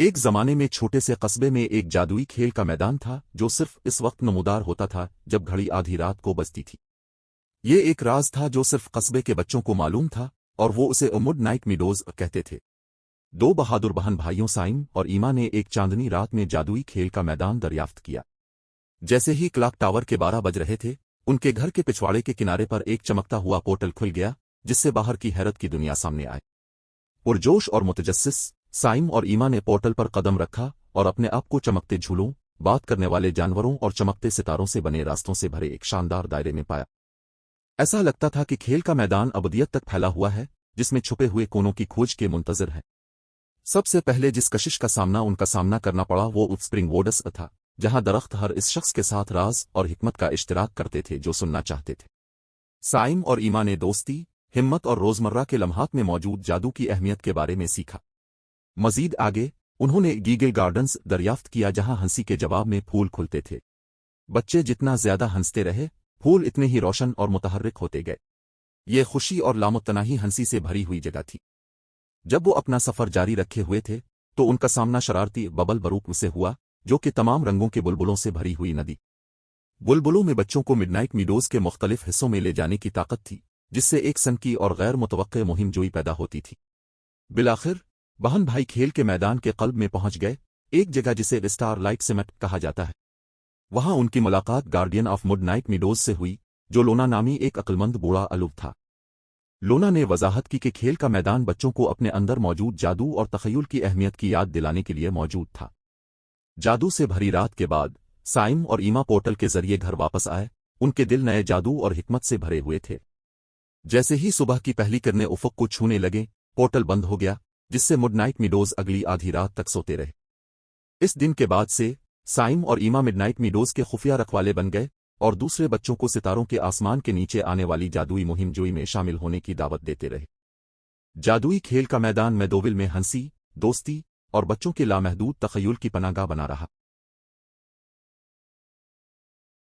ایک زمانے میں چھوٹے سے قصبے میں ایک جادوئی کھیل کا میدان تھا جو صرف اس وقت نمودار ہوتا تھا جب گھڑی آدھی رات کو بجتی تھی۔ یہ ایک راز تھا جو صرف قصبے کے بچوں کو معلوم تھا اور وہ اسے مڈ نائٹ میڈوز کہتے تھے۔ دو بہادر بہن بھائیوں سائم اور ایما نے ایک چاندنی رات میں جادوئی کھیل کا میدان دریافت کیا۔ جیسے ہی کلاک ٹاور کے 12 بج رہے تھے، ان کے گھر کے پچھواڑے کے کنارے پر ایک چمکتا ہوا پورٹل کھل گیا جس سے باہر کی حیرت کی دنیا سامنے آئے۔ پرجوش اور متجسس، سائم اور ایما نے پورٹل پر قدم رکھا اور اپنے آپ کو چمکتے جھولوں، بات کرنے والے جانوروں اور چمکتے ستاروں سے بنے راستوں سے بھرے ایک شاندار دائرے میں پایا۔ ایسا لگتا تھا کہ کھیل کا میدان ابدیت تک پھیلا ہوا ہے جس میں چھپے ہوئے کونوں کی کھوج کے منتظر ہے۔ سب سے پہلے جس کشش کا سامنا کرنا پڑا وہ اسپرنگ ووڈس تھا، جہاں درخت ہر اس شخص کے ساتھ راز اور حکمت کا اشتراک کرتے تھے جو سننا چاہتے تھے۔ سائم اور ایما نے دوستی، ہمت اور روزمرہ کے لمحات میں موجود جادو کی اہمیت کے بارے میں سیکھا۔ مزید آگے، انہوں نے گیگل گارڈنز دریافت کیا جہاں ہنسی کے جواب میں پھول کھلتے تھے۔ بچے جتنا زیادہ ہنستے رہے، پھول اتنے ہی روشن اور متحرک ہوتے گئے۔ یہ خوشی اور لامتناہی ہنسی سے بھری ہوئی جگہ تھی۔ جب وہ اپنا سفر جاری رکھے ہوئے تھے تو ان کا سامنا شرارتی ببل بروک سے ہوا، جو کہ تمام رنگوں کے بلبلوں سے بھری ہوئی ندی۔ بلبلوں میں بچوں کو مڈنائٹ میڈوز کے مختلف حصوں میں لے جانے کی طاقت تھی، جس سے ایک سنکی اور غیر متوقع مہم جوئی پیدا ہوتی تھی۔ بالآخر بہن بھائی کھیل کے میدان کے قلب میں پہنچ گئے، ایک جگہ جسے اسٹار لائٹ سمٹ کہا جاتا ہے۔ وہاں ان کی ملاقات guardian of mid night Meadows سے ہوئی، جو لونا نامی ایک عقلمند بوڑھا الوپ تھا۔ لونا نے وضاحت کی کہ کھیل کا میدان بچوں کو اپنے اندر موجود جادو اور تخیل کی اہمیت کی یاد دلانے کے لیے موجود تھا۔ جادو سے بھری رات کے بعد سائم اور ایما پورٹل کے ذریعے گھر واپس آئے، ان کے دل نئے جادو اور حکمت سے بھرے ہوئے تھے۔ جیسے ہی صبح کی پہلی کرنیں افق کو چھونے لگے، پورٹل بند ہو گیا، جس سے مڈ نائٹ میڈوز اگلی آدھی رات تک سوتے رہے۔ اس دن کے بعد سے سائم اور ایما مڈ نائٹ میڈوز کے خفیہ رکھوالے بن گئے اور دوسرے بچوں کو ستاروں کے آسمان کے نیچے آنے والی جادوئی مہم جوئی میں شامل ہونے کی دعوت دیتے رہے۔ جادوئی کھیل کا میدان میڈوول میں ہنسی، دوستی اور بچوں کے لامحدود تخیل کی پناہ گاہ بنا رہا۔